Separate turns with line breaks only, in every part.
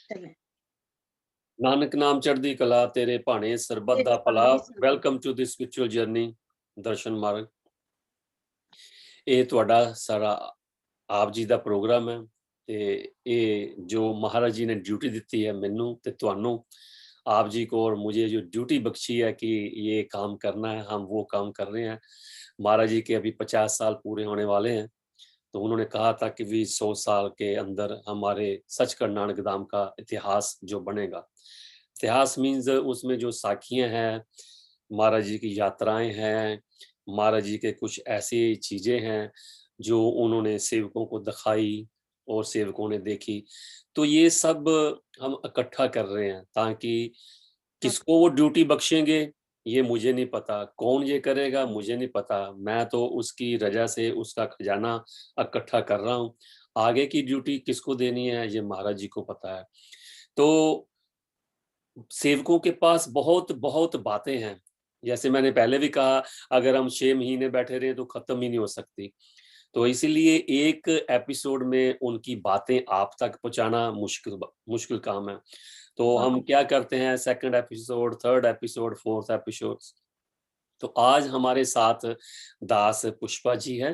चलें।
ਨਾਨਕ ਨਾਮ ਚੜ੍ਹਦੀ ਕਲਾ ਤੇਰੇ ਭਾਣੇ ਸਰਬੱਤ ਦਾ
तेरे
ਭਲਾ
भाने सब
welcome to this spiritual journey Darshan Marg. ਇਹ ਤੁਹਾਡਾ ਸਾਰਾ ਆਪ ਜੀ ਦਾ ਪ੍ਰੋਗਰਾਮ ਹੈ ਤੇ ਇਹ ਜੋ ਮਹਾਰਾਜ ਜੀ ਨੇ ਡਿਊਟੀ ਦਿੱਤੀ ਹੈ ਮੈਨੂੰ ਤੇ ਤੁਹਾਨੂੰ, आप जी को और मुझे जो ड्यूटी बख्शी है कि ये काम करना है, हम वो काम कर रहे हैं। महाराज जी के अभी 50 साल पूरे होने वाले हैं, तो उन्होंने कहा था कि भी 100 साल के अंदर हमारे सचखंड नानक धाम का इतिहास जो बनेगा। इतिहास मीन्स उसमें जो साखियां हैं, महाराज जी की यात्राएं हैं, महाराज जी के कुछ ऐसी चीजें हैं जो उन्होंने सेवकों को दिखाई और सेवकों ने देखी। तो ये सब हम इकट्ठा कर रहे हैं ताकि किसको वो ड्यूटी बख्शेंगे ये मुझे नहीं पता, कौन ये करेगा मुझे नहीं पता, मैं तो उसकी रजा से उसका खजाना इकट्ठा कर रहा हूँ। आगे की ड्यूटी किसको देनी है ये महाराज जी को पता है। तो सेवकों के पास बहुत बहुत बातें हैं, जैसे मैंने पहले भी कहा, अगर हम 6 महीने बैठे रहे तो खत्म ही नहीं हो सकती। तो इसीलिए एक एपिसोड में उनकी बातें आप तक पहुंचाना मुश्किल काम है। तो हम क्या करते हैं, second episode, third episode, fourth episode. तो आज हमारे साथ दास पुष्पा जी है,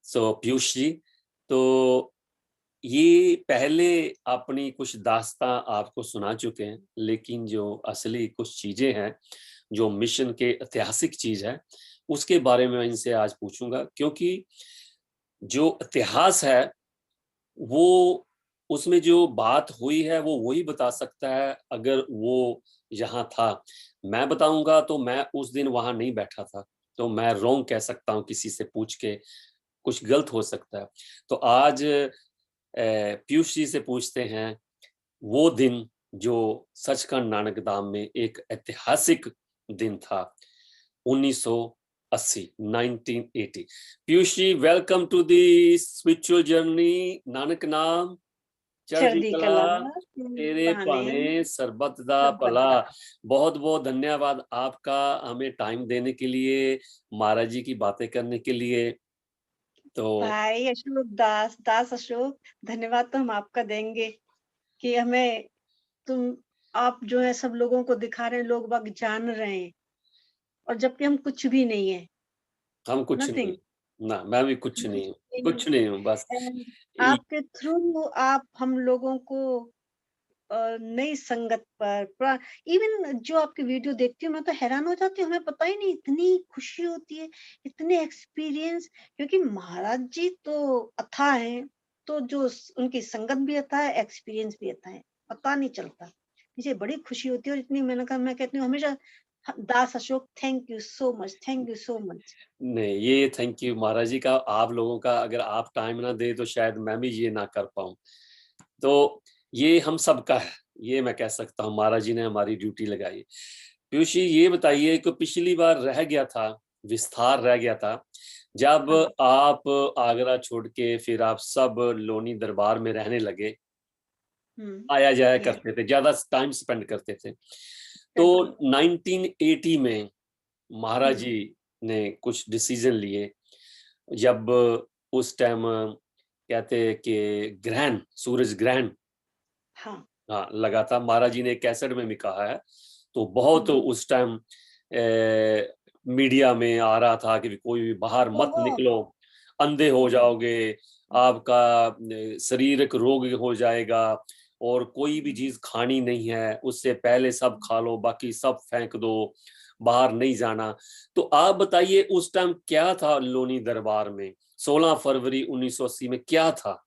सो पीयूष जी। तो ये पहले अपनी कुछ दास्तां आपको सुना चुके हैं, लेकिन जो असली कुछ चीजें हैं, जो मिशन के ऐतिहासिक चीज है, उसके बारे में इनसे आज पूछूंगा। क्योंकि जो इतिहास है वो, उसमें जो बात हुई है वो वही बता सकता है अगर वो यहाँ था। मैं बताऊंगा तो मैं उस दिन वहां नहीं बैठा था, तो मैं रॉन्ग कह सकता हूँ, किसी से पूछ के कुछ गलत हो सकता है। तो आज पीयूष जी से पूछते हैं वो दिन जो सचखंड नानक धाम में एक ऐतिहासिक दिन था, 1980, 1980। Piyush ji, welcome to the spiritual journey. Nanak नाम चढ़दी
चढ़दी
कला
कला
तेरे
भाने
भाने सरबत दा
सबद
भला।
दा।
बहुत बहुत धन्यवाद आपका हमें टाइम देने के लिए, महाराज जी की बातें करने के लिए। तो
भाई अशोक दास अशोक, धन्यवाद तो हम आपका देंगे कि हमें तुम आप जो है सब लोगों को दिखा रहे हैं, लोग बाग जान रहे हैं, और जबकि हम कुछ भी नहीं है,
हम कुछ नहीं,
नथिंग।
ना मैं भी कुछ नहीं हूँ बस।
आपके थ्रू आप हम लोगों को नई संगत पर इवन जो आपकी वीडियो देखती हूँ मैं तो हैरान हो जाती हूँ, हमें पता ही नहीं, इतनी खुशी होती है, इतने एक्सपीरियंस, क्योंकि महाराज जी तो अथाह हैं, तो जो उनकी संगत भी अथाह है, एक्सपीरियंस भी अथाह है, पता नहीं चलता। मुझे बड़ी खुशी होती है, और इतनी मैंने कहा, मैं कहती हूँ हमेशा, Das Ashok, thank you so much, thank you so much.
नहीं, ये थैंक यू महाराज जी का, आप लोगों का, अगर आप टाइम ना दे तो शायद मैं भी ये ना कर पाऊं। तो ये हम सबका है, ये मैं कह सकता हूँ, महाराज जी ने हमारी ड्यूटी लगाई। पीयूष जी, ये बताइए कि पिछली बार रह गया था, विस्तार रह गया था, जब
हाँ।
आप आगरा छोड़ के फिर आप सब लोनी दरबार में रहने लगे, आया जाया
ये
करते थे, ज्यादा टाइम स्पेंड करते थे। तो
करते हैं।
1980 में महाराज जी ने कुछ डिसीजन लिए, जब उस टाइम कहते हैं कि ग्रहण, सूरज ग्रहण
हाँ।
हाँ लगा था। महाराज जी ने कैसेट में भी कहा है, तो बहुत उस टाइम मीडिया में आ रहा था कि कोई भी बाहर मत
बहुत
निकलो, अंधे हो जाओगे, आपका शारीरिक रोग हो जाएगा, और कोई भी चीज खानी नहीं है, उससे पहले सब खा लो, बाकी सब फेंक दो, बाहर नहीं जाना। तो आप बताइए उस टाइम क्या था लोनी दरबार में, 16 फरवरी 1980 में क्या था?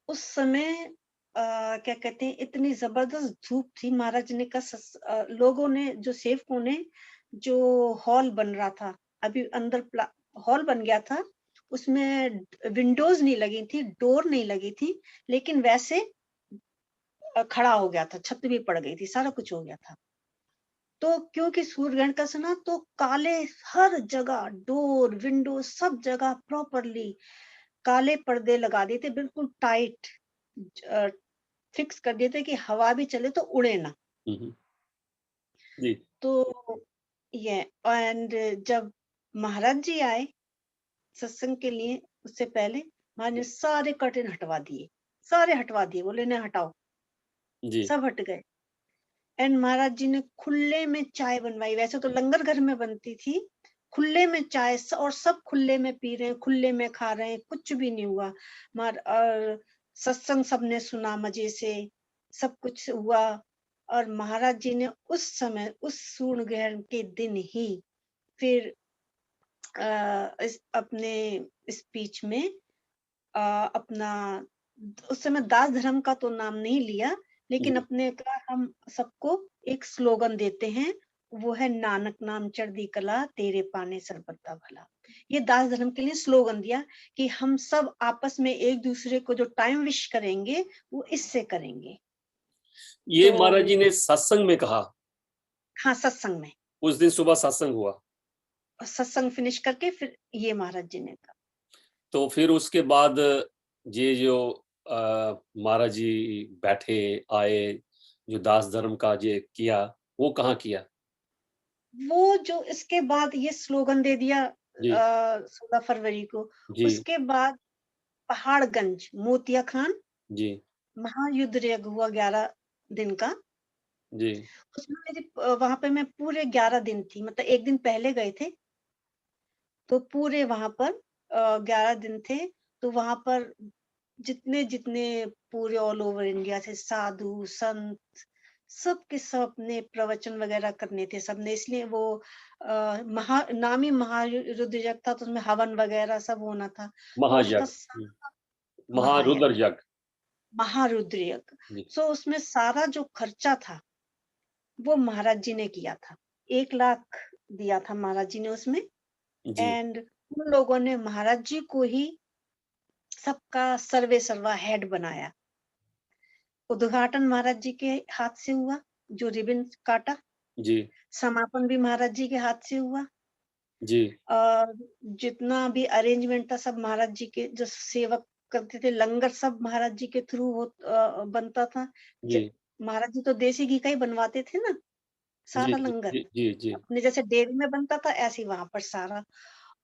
उस समय क्या कहते हैं, इतनी जबरदस्त धूप थी। महाराज ने का लोगों ने, जो सेवकों ने, जो हॉल बन रहा था, अभी अंदर हॉल बन गया था, उसमें विंडोज नहीं लगी थी, डोर नहीं लगी थी, लेकिन वैसे खड़ा हो गया था, छत भी पड़ गई थी, सारा कुछ हो गया था। तो क्योंकि सूर्य ग्रहण का समय, तो काले, हर जगह डोर विंडो सब जगह प्रॉपरली काले पर्दे लगा दिए थे, बिल्कुल टाइट फिक्स कर दिए थे कि हवा भी चले तो उड़े ना।
हम्म, जी।
तो ये एंड जब महाराज जी आए सत्संग के लिए, उससे पहले महाराज ने सारे कर्टेन हटवा दिए, सारे हटवा दिए, बोले नहीं हटाओ,
जी,
सब हट गए। एंड महाराज जी ने खुले में चाय बनवाई, वैसे तो लंगर घर में बनती थी, खुले में चाय और सब खुले में पी रहे हैं, खुले में खा रहे हैं, कुछ भी नहीं हुआ। और सत्संग सबने सुना मजे से, सब कुछ हुआ। और महाराज जी ने उस समय, उस सूर्य ग्रहण के दिन ही फिर इस अपने स्पीच में अपना, उस समय दास धर्म का तो नाम नहीं लिया, लेकिन
जी।
अपने का हम सबको एक स्लोगन देते हैं, वो है नानक नाम चढ़दी कला तेरे पाने सर्बता भला। ये दास धर्म के लिए स्लोगन दिया कि हम सब आपस में एक दूसरे को जो टाइम विश करेंगे वो इससे करेंगे।
ये
तो
महाराज जी ने सत्संग में कहा,
हाँ, सत्संग में।
उस दिन सुबह सत्संग हुआ।
और सत्संग फिनिश करके फिर ये महाराज जी ने कहा।
तो फिर उसके बाद ये जो महाराज जी बैठे, आए, जो दास धर्म का ये किया, वो कहाँ किया?
वो जो इसके बाद ये स्लोगन दे दिया
जी,
16 फरवरी को,
जी,
उसके बाद पहाड़गंज, मोतिया खान
जी,
महायुद्ध यज्ञ हुआ 11 दिन का।
जी,
उसमें मेरी वहाँ पे मैं पूरे 11 दिन थी, मतलब 1 दिन पहले गए थे, तो पूरे वहाँ पर 11 दिन थे। तो वहाँ पर जितने-जितने पूरे ऑल ओवर इंडिया से साधु, संत, सब के सब अपने प्रवचन वगैरह करने थे सबने, इसलिए वो नामी महारुद्र यज्ञ था, तो उसमें हवन वगैरह सब होना था। तो उसका
महायज्ञ, महारुद्र
महायज्ञ,
यज्ञ।
महारुद्र यज्ञ।
जी,
सो उसमें सारा जो खर्चा था, वो महाराज जी ने किया था। 1 लाख दिया था महाराज जी ने उसमें।
जी,
एंड उन लोगों ने महाराज जी को ही सबका सर्वे सर्वा हेड बनाया। उद्घाटन महाराज जी के हाथ से हुआ, जो रिबन काटा।
जी,
समापन भी महाराज जी के हाथ से हुआ।
जी,
और जितना भी अरेंजमेंट था सब महाराज जी के, जो सेवक करते थे, लंगर सब महाराज जी के थ्रू बनता था। ज
जी,
महाराज जी तो देसी घी का ही बनवाते थे ना,
जी,
सारा
जी,
लंगर।
जी, जी, जी,
अपने जैसे डेयरी में बनता था, ऐसे ही वहाँ पर सारा।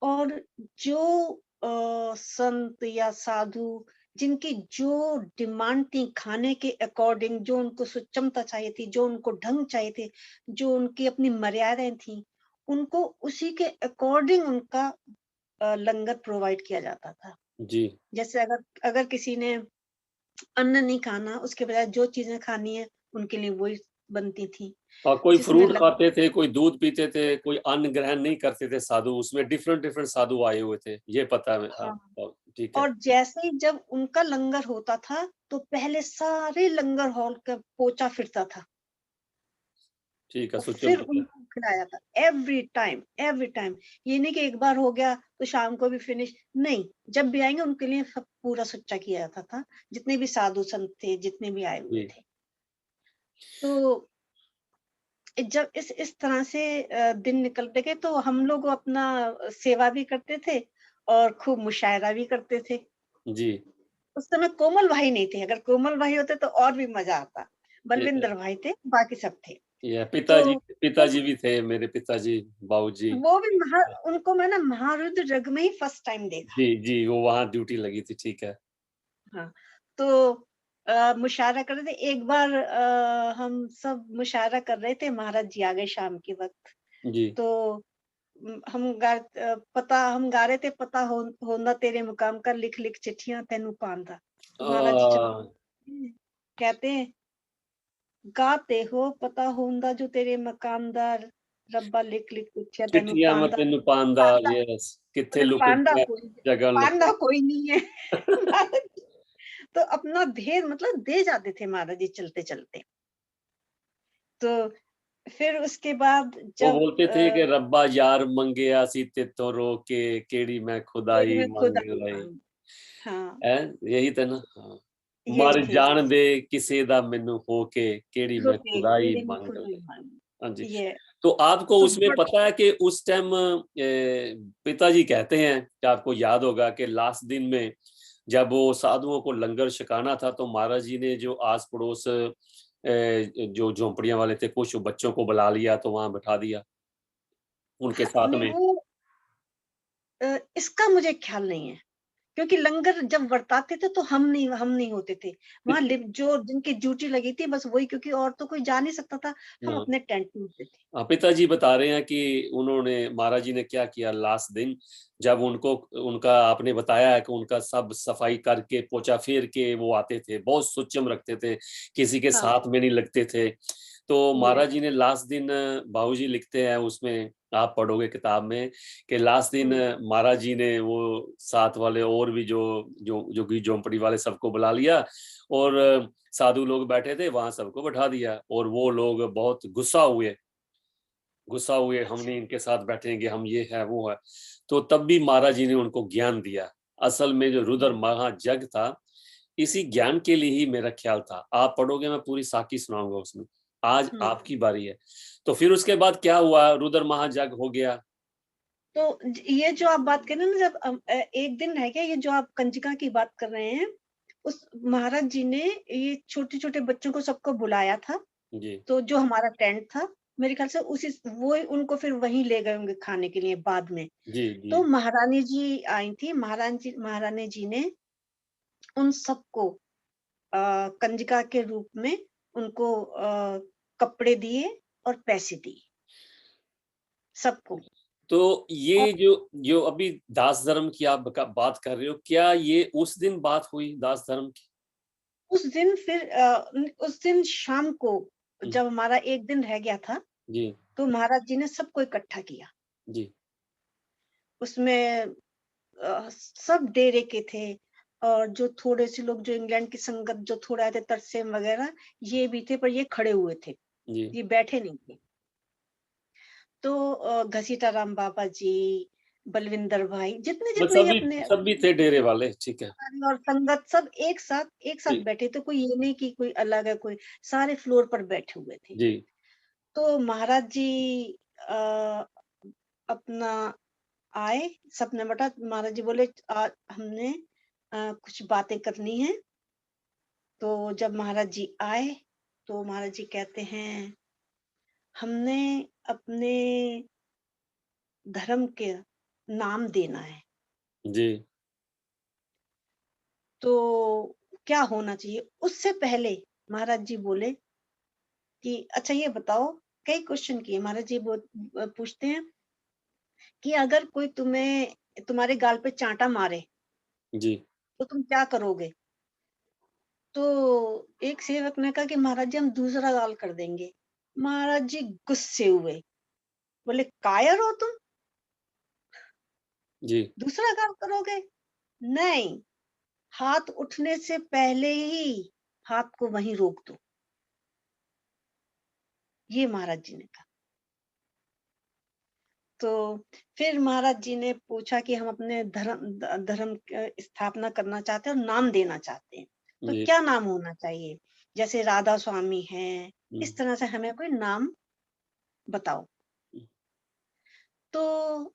और जो संत या साधु जिनकी जो डिमांड थी खाने के अकॉर्डिंग, जो उनको सुचमता चाहिए थी, जो उनको ढंग चाहिए थे, जो उनकी अपनी मर्यादाएं थी, उनको उसी के अकॉर्डिंग उनका लंगर प्रोवाइड किया जाता था।
जी।
जैसे अगर अगर किसी ने अन्न नहीं खाना, उसके बजाय जो चीजें खानी है उनके लिए वही बनती थी,
कोई
जिसमें
फ्रूट खाते थे, कोई दूध पीते थे, कोई अन्न ग्रहण नहीं करते थे साधु, उसमें डिफरेंट डिफरेंट साधु आए हुए थे, ये पता है। हाँ,
हाँ।
हाँ, ठीक है,
और जैसे ही जब उनका लंगर होता था, तो पहले सारे लंगर हॉल का पोंछा फिरता था
ठीक है,
और
सुचल
फिर
ठीक है।
उनको खिलाया था। Every time, every time. ये नहीं कि एक बार हो गया तो शाम को भी फिनिश, नहीं, जब भी आएंगे उनके लिए सब पूरा सुच्चा किया जाता था, जितने भी साधु संत थे, जितने भी आए हुए
जी,
थे। तो जब इस तरह से दिन निकलते गए, तो हम लोग अपना सेवा भी करते थे और खूब मुशायरा भी करते थे।
जी,
उस समय कोमल भाई नहीं थे, अगर कोमल भाई होते तो और भी मजा आता।
ठीक है।
बलविंदर भाई थे, बाकी सब थे।
ये
तो
पिताजी, पिताजी भी थे मेरे पिताजी, बाबूजी।
वो भी उनको मैं ना महारुद्र जग में ही फर्स्ट टाइम देखा।
जी, जी, वो वहाँ ड्यूटी लगी थी, ठीक है।
हाँ, तो मुशायरा कर रहे थे। एक बार हम सब मुशायरा कर रहे थे, महाराज जी आ गए शाम के वक़्त।
जी।
तो हम गा रहे थे, पता हो होंदा तेरे मुकाम का, लिख लिख चिट्ठियां तेनू पांदा। तो महाराज जी चल
अ,
कहते हैं, गाते हो पता होंदा जो तेरे मकाम दा, रब्बा लिख लिख चिट्ठियां तेनू
चिट्ठियां मैं
पांदा।
तेनू पांदा,
पांदा,
यस, किथे
बोले
लुक
पांदा
गया
कोई,
जगह लुक।
पांदा कोई नहीं है। महाराज जी तो अपना भेद मतलब दे जाते थे महाराज जी चलते चलते। तो फिर उसके बाद
वो
जब
बोलते थे कि रब्बा यार मंगया सी तेतों रो के, केड़ी मैं
मेरी
खुदाई
में
मंग
खुदा
लई।
हाँ,
है, यही था ना। हाँ।
यही
मर
थे जी।
जान दे किसे दा मैनू होके, केड़ी मैं
होके
खुदाई
मेरी में
मंग
खुदा
लई।
ही
हाँ जी।
ये
तो आपको
तो
उसमें पता है कि उस टाइम पिताजी कहते हैं कि आपको याद होगा कि लास्ट दिन में जब वो साधुओं को लंगर छकाना था, तो महाराज जी ने जो आस पड़ोस जो झोंपड़ियां वाले थे, कुछ बच्चों को बुला लिया, तो वहां बैठा दिया उनके
हाँ,
साथ
नहीं
में।
वो इसका मुझे ख्याल नहीं है। क्योंकि लंगर जब बरताते थे तो हम नहीं होते थे। वहाँ जो जिनकी ड्यूटी लगी थी बस वही, क्योंकि और तो कोई जा नहीं सकता था, हम
हाँ।
अपने टेंट में होते थे।
पिताजी बता रहे हैं कि उन्होंने महाराज जी ने क्या किया लास्ट दिन, जब उनको उनका आपने बताया है कि उनका सब सफाई करके पोछा फेर के वो आते थे, बहुत सुच्चम रखते थे, किसी के
हाँ,
साथ में नहीं लगते थे। तो
यस।
महाराज जी ने लास्ट दिन, बाबूजी लिखते हैं उसमें, आप पढ़ोगे किताब में, कि लास्ट दिन
हुँ,
महाराज जी ने वो साथ वाले और भी जो जो जो की झोंपड़ी वाले सबको बुला लिया, और साधु लोग बैठे थे वहां सबको बैठा दिया, और वो लोग बहुत गुस्सा हुए, हम
अच्छा,
नहीं इनके साथ बैठेंगे, हम ये है वो है। तो तब भी महाराज जी ने उनको ज्ञान दिया। असल में जो रुद्र
हुँ,
महाजग था, इसी ज्ञान के लिए ही मेरा ख्याल था। आप पढ़ोगे, मैं पूरी साखी सुनाऊंगा उसमें। आज
हुँ।
आपकी बारी है। तो फिर उसके बाद क्या हुआ, रुद्र महाजग हो गया।
तो ये जो आप बात कर रहे हैं ना, जब एक दिन है क्या, ये जो आप कंजका की बात कर रहे हैं, उस महाराज जी ने ये छोटे छोटे बच्चों को सबको बुलाया था।
जी
तो जो हमारा टेंट था, मेरे ख्याल से उसी वो उनको फिर वहीं ले गए होंगे खाने के लिए बाद में।
जी जी
तो महारानी जी आई थी, महारानी जी ने उन सबको कंजका के रूप में उनको कपड़े दिए और पैसे दिए, सबको।
तो
और
ये जो जो अभी दास धर्म की आप बात कर रहे हो, क्या ये उस दिन बात हुई दास धर्म की?
उस दिन शाम को
हम्म,
जब हमारा एक दिन रह गया था,
जी
तो महाराज जी ने सबको इकट्ठा किया।
जी
उसमें सब डेरे के थे, और जो थोड़े से लोग जो इंग्लैंड की संगत जो थोड़े आए थे, तरसेम वगैरह, ये भी थे, पर ये खड़े हुए थे,
जी।
ये बैठे नहीं थे। तो घसीटा राम बाबा जी, बलविंदर भाई, जितने
बस
जितने ये
सभी
अपने
सभी थे डेरे वाले, ठीक है।
और संगत सब एक साथ
जी
बैठे थे। कोई ये नहीं कि कोई अलग है, कोई सारे फ्लोर पर बैठे हुए थे।
जी
तो महाराज जी अ, अपना आए, सपने बटा महाराज जी बोले, हमने कुछ बातें करनी है। तो जब महाराज जी आए, तो महाराज जी कहते हैं, हमने अपने धर्म के नाम देना है।
जी
तो क्या होना चाहिए? उससे पहले महाराज जी बोले कि अच्छा ये बताओ, कई क्वेश्चन किए महाराज जी। पूछते हैं कि अगर कोई तुम्हारे गाल पे चांटा मारे
जी
तो तुम क्या करोगे? तो एक सेवक ने कहा कि महाराज जी हम दूसरा गाल कर देंगे। महाराज जी गुस्से हुए, बोले कायर हो तुम,
जी
दूसरा गाल करोगे? नहीं, हाथ उठने से पहले ही हाथ को वहीं रोक दो। ये महाराज जी ने कहा। तो फिर महाराज जी ने पूछा कि हम अपने धर्म स्थापना करना चाहते हैं और नाम देना चाहते हैं, तो
जी
क्या नाम होना चाहिए? जैसे राधा स्वामी है,
हम्म,
इस तरह से हमें कोई नाम बताओ। तो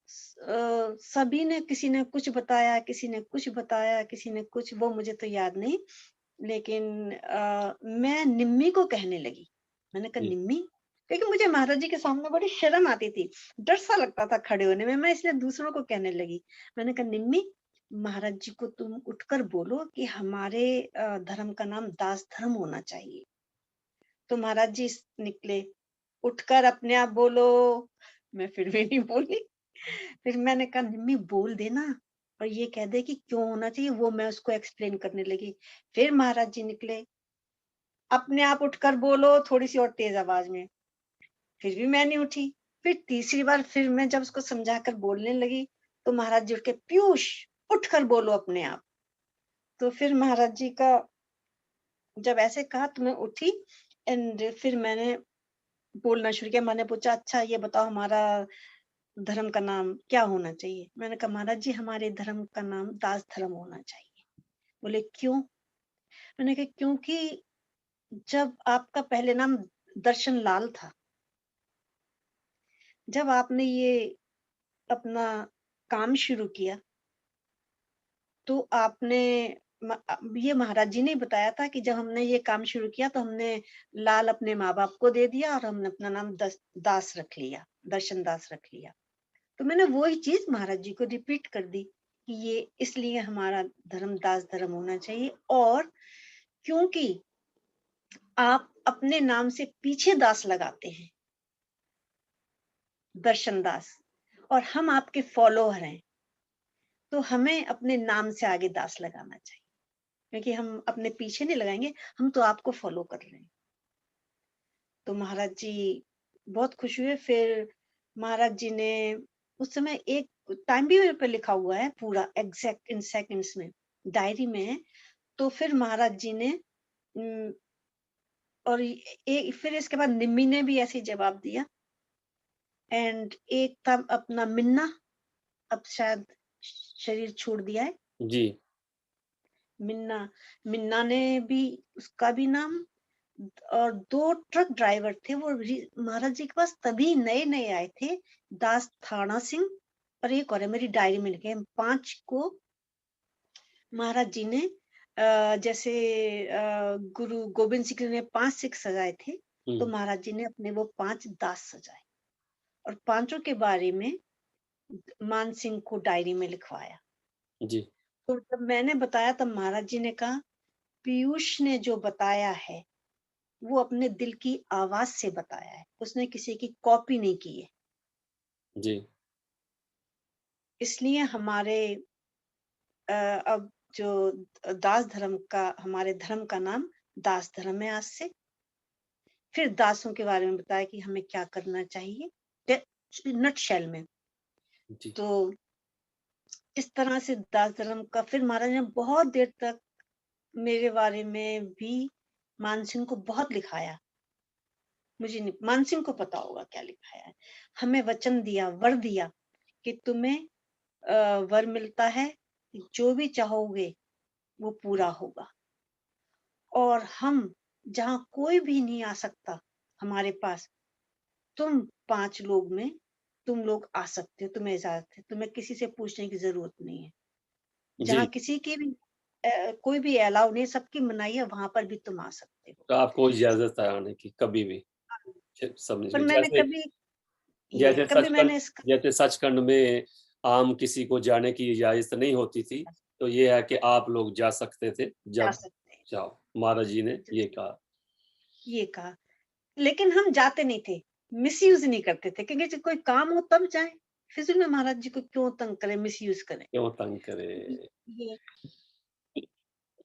सभी ने, किसी ने कुछ बताया, किसी ने कुछ बताया, किसी ने कुछ, वो मुझे तो याद नहीं। लेकिन मैं निम्मी को कहने लगी। मैंने कहा
जी
निम्मी? क्योंकि मुझे महाराज जी के सामने बड़ी शर्म आती थी, डर सा लगता था खड़े होने में, मैं इसलिए दूसरों को कहने लगी। मैंने कहा निम्मी, महाराज जी को तुम उठकर बोलो कि हमारे धर्म का नाम दास धर्म होना चाहिए। तो महाराज जी निकले, उठकर अपने आप बोलो। मैं फिर भी नहीं बोली। फिर मैंने कहा निम्मी बोल देना, और ये कह दे कि क्यों होना चाहिए, वो मैं उसको एक्सप्लेन करने लगी। फिर महाराज जी निकले, अपने आप उठकर बोलो थोड़ी सी और तेज आवाज में। फिर भी मैं नहीं उठी। फिर तीसरी बार फिर मैं जब उसको समझाकर बोलने लगी, तो महाराज जी उठ के, पीयूष उठकर बोलो अपने आप। तो फिर महाराज जी का जब ऐसे कहा तो मैं उठी, एंड फिर मैंने बोलना शुरू किया। मैंने पूछा अच्छा ये बताओ हमारा धर्म का नाम क्या होना चाहिए? मैंने कहा महाराज जी हमारे धर्म का नाम दास धर्म होना चाहिए। बोले क्यों? मैंने कहा क्योंकि जब आपका पहले नाम दर्शन लाल था, जब आपने ये अपना काम शुरू किया, तो आपने ये महाराज जी ने बताया था कि जब हमने ये काम शुरू किया तो हमने लाल अपने माँ बाप को दे दिया और हमने अपना नाम दास रख लिया, दर्शन दास रख लिया। तो मैंने वही चीज महाराज जी को रिपीट कर दी कि ये इसलिए हमारा धर्म दास धर्म होना चाहिए, और क्योंकि आप अपने नाम से पीछे दास लगाते हैं, दर्शन दास, और हम आपके फॉलोअर हैं, तो हमें अपने नाम से आगे दास लगाना चाहिए, क्योंकि हम अपने पीछे नहीं लगाएंगे, हम तो आपको फॉलो कर रहे हैं। तो महाराज जी बहुत खुश हुए। फिर महाराज जी ने उस समय एक टाइम भी मेरे पे लिखा हुआ है पूरा एग्जैक्ट इन सेकंड्स में, डायरी में है। तो फिर महाराज जी ने उम, और फिर इसके बाद निम्मी ने भी ऐसे ही जवाब दिया। एंड एक था अपना मिन्ना, अब शायद शरीर छोड़ दिया है।
जी।
मिन्ना मिन्ना ने भी, उसका भी नाम, और 2 ट्रक ड्राइवर थे, वो महाराज जी के पास तभी नए नए आए थे, दास थाना सिंह, और एक और है मेरी डायरी में लिखे हैं। 5 को महाराज जी ने जैसे गुरु गोबिंद सिंह ने 5 सिख सजाए थे, तो
हम्म।
महाराज जी ने अपने वो 5 दास सजाए, और पांचों के बारे में मान सिंह को डायरी में लिखवाया।
जी।
तो जब मैंने बताया तब महाराज जी ने कहा, पीयूष ने जो बताया है वो अपने दिल की आवाज से बताया है, उसने किसी की कॉपी नहीं की है।
जी।
इसलिए हमारे अब जो दास धर्म का, हमारे धर्म का नाम दास धर्म है आज से। फिर दासों के बारे में बताया कि हमें क्या करना चाहिए नट शेल में।
जी।
तो इस तरह से दास धर्म का, फिर महाराज ने बहुत देर तक मेरे बारे में भी मानसिंह को बहुत लिखाया। मुझे नहीं, मानसिंह को पता होगा क्या लिखाया है। हमें वचन दिया, वर दिया कि तुम्हें वर मिलता है, जो भी चाहोगे वो पूरा होगा, और हम जहां कोई भी नहीं आ सकता हमारे पास, तुम 5 लोग में तुम लोग आ सकते हो, तुम्हें इजाजत है, तुम्हें किसी से पूछने की जरूरत नहीं है। जहां
जी।
किसी की भी कोई भी अलाउ नहीं, सबकी मनाही है, वहां पर भी तुम आ सकते हो।
तो आपको इजाजत है आने की कभी भी? समझ
पर
गए।
मैंने
जैसे
कभी ये
जैसे
कभी
सचखंड
मैंने इसका
जैसे सचखंड में आम किसी को जाने की इजाजत नहीं होती थी, तो ये है कि आप लोग जा सकते थे
जा
जब
सकते
चाहो। महाराज जी ने
हैं,
ये कहा।
ये कहा। लेकिन हम जाते नहीं थे, मिसयूज नहीं करते थे, क्योंकि जब कोई काम हो तब जाए। फिजूल में महाराज जी को क्यों तंग करें, मिसयूज करें।
क्यों तंग करे?
ये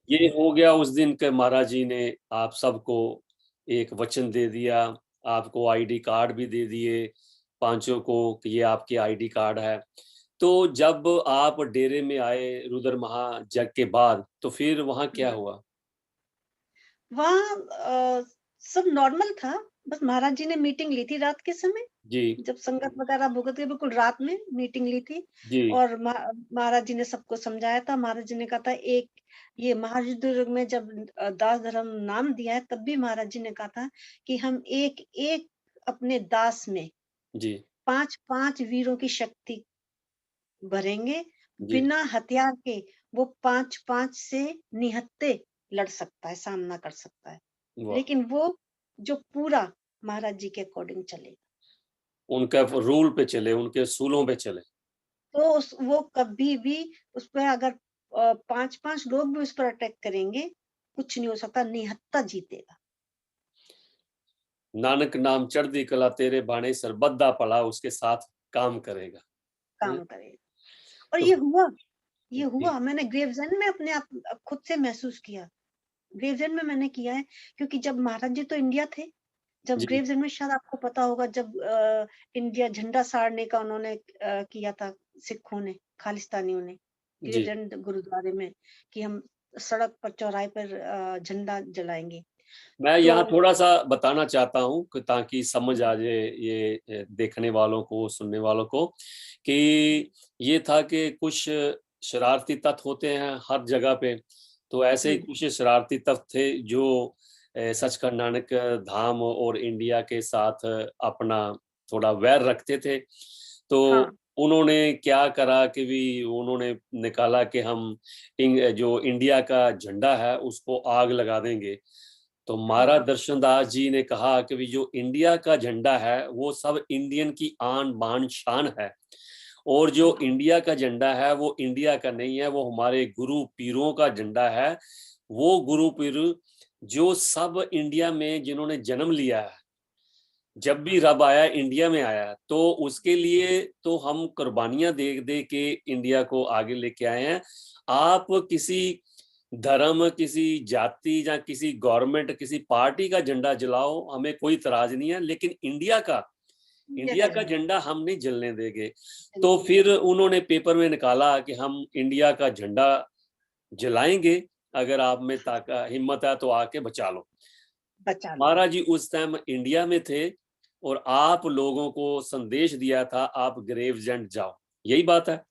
ये हो गया उस दिन के महाराज जी ने आप सबको एक वचन दे दिया, आपको आईडी कार्ड भी दे दिए पांचों को कि ये आपके आईडी कार्ड है। तो जब आप डेरे में आए रुद्र महायज्ञ के बाद, तो फिर वहां क्या हुआ?
वहाँ सब नॉर्मल था। बस महाराज जी ने मीटिंग ली थी रात के समय,
जी।
जब संगत वगैरह भुगत के बिल्कुल रात में मीटिंग ली थी।
जी।
और महाराज जी ने सबको समझाया था। महाराज जी ने कहा था, एक ये महायुद्ध में जब दास धर्म नाम दिया है, तब भी महाराज जी ने कहा था कि हम एक एक अपने दास में
जी।
5-5 वीरों की शक्ति भरेंगे,
जी।
बिना हथियार के। वो 5-5 से निहत्थे लड़ सकता है, सामना कर सकता है,
वाह।
लेकिन वो जो पूरा महाराज जी के अकॉर्डिंग चले,
उनके रूल पे चले, उनके असूलों पे चले।
तो वो कभी भी उस पर अगर 5-5 लोग भी उस पर अटैक करेंगे, कुछ नहीं हो सकता, निहत्था जीतेगा।
नानक नाम चढ़दी कला तेरे बाणे सर बद्दा पड़ा उसके साथ काम करेगा। हम्म।
काम करेगा। और
तो
ये
जी।
हुआ, मैंने ग्रेवजन में अपने आप खुद से महसूस किया। ग्रेवजन में मैंने किया है, क्योंकि जब महाराज जी तो इंडिया थे, जब
जी।
ग्रेवजन में, शायद आपको पता होगा, जब इंडिया झंडा साड़ने का उन्होंने किया था, सिखों ने, खालिस्तानियों ने,
जी।
ग्रेवजन गुरुद्वारे में, कि हम सड़क पर, चौराहे पर झंडा जलाएंगे।
मैं
तो
यहाँ थोड़ा सा बताना चाहता हूँ कि ताकि समझ आ जाए ये देखने वालों को, सुनने वालों को, कि ये था कि कुछ शरारती तत्व होते हैं हर जगह पे। तो ऐसे ही
हम्म,
कुछ शरारती तत्व थे जो सचखंड नानक धाम और इंडिया के साथ अपना थोड़ा वैर रखते थे। तो
हाँ,
उन्होंने क्या करा कि भी उन्होंने निकाला कि हम जो इंडिया का झंडा है उसको आग लगा देंगे। तो
हाँ,
महाराज दर्शनदास जी ने कहा कि भी जो इंडिया का झंडा है वो सब इंडियन की आन बान शान है, और जो इंडिया का झंडा है वो इंडिया का नहीं है, वो हमारे गुरु पीरों का झंडा है। वो गुरु पीर जो सब इंडिया में जिन्होंने जन्म लिया है, जब भी रब आया इंडिया में आया, तो उसके लिए तो हम कुर्बानियां दे दे के इंडिया को आगे लेके आए हैं। आप किसी धर्म, किसी जाति या किसी गवर्नमेंट, किसी पार्टी का झंडा जलाओ, हमें कोई इतराज नहीं है, लेकिन
इंडिया
इंडिया
का
का
झंडा
झंडा हम नहीं जलने देंगे। तो
चलेंगे।
फिर उन्होंने पेपर में निकाला कि हम इंडिया का झंडा जलाएंगे, अगर आप में ताकत हिम्मत है तो आके बचा लो।
बचा लो।
महाराज जी उस टाइम इंडिया में थे और आप लोगों को संदेश दिया था आप ग्रेवजैंड जाओ, यही बात है।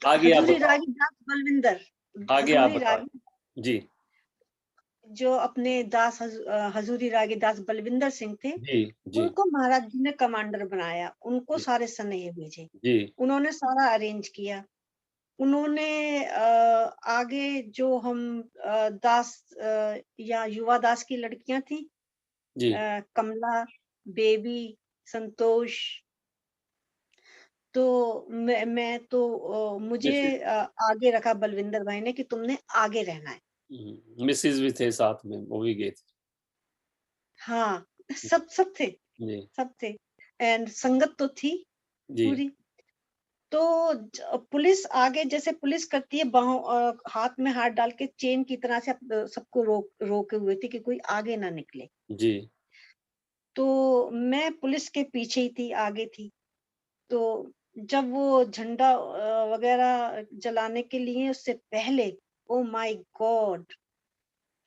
आगे आप
हजूरी
बताओ,
रागी दास बलविंदर,
आगे आप
हजूरी
बताओ।
रागी
जी
जो अपने हजूरी रागी दास बलविंदर सिंह थे,
जी जी
उनको महाराज जी ने कमांडर बनाया, उनको
जी
सारे स्नेह भेजे,
जी
उन्होंने सारा अरेंज किया। उन्होंने आगे जो हम दास या युवा दास की लड़कियां थी,
जी
कमला, बेबी, संतोष, तो मैं तो मुझे
मिसिस
आगे रखा बलविंदर भाई ने कि तुमने आगे रहना है।
मिसिस भी थे साथ में, वो भी गए थे।
हाँ, सब सब थे,
जी
सब थे। एंड संगत तो थी
जी
पूरी। तो पुलिस आगे जैसे पुलिस करती है, बाहों हाथ में हाथ डाल के चेन की तरह से सबको रोके हुए थे कि कोई आगे ना निकले।
जी
तो मैं पुलिस के पीछे ही थी, आगे थी। तो जब वो झंडा वगैरह जलाने के लिए उससे पहले, ओ माय गॉड,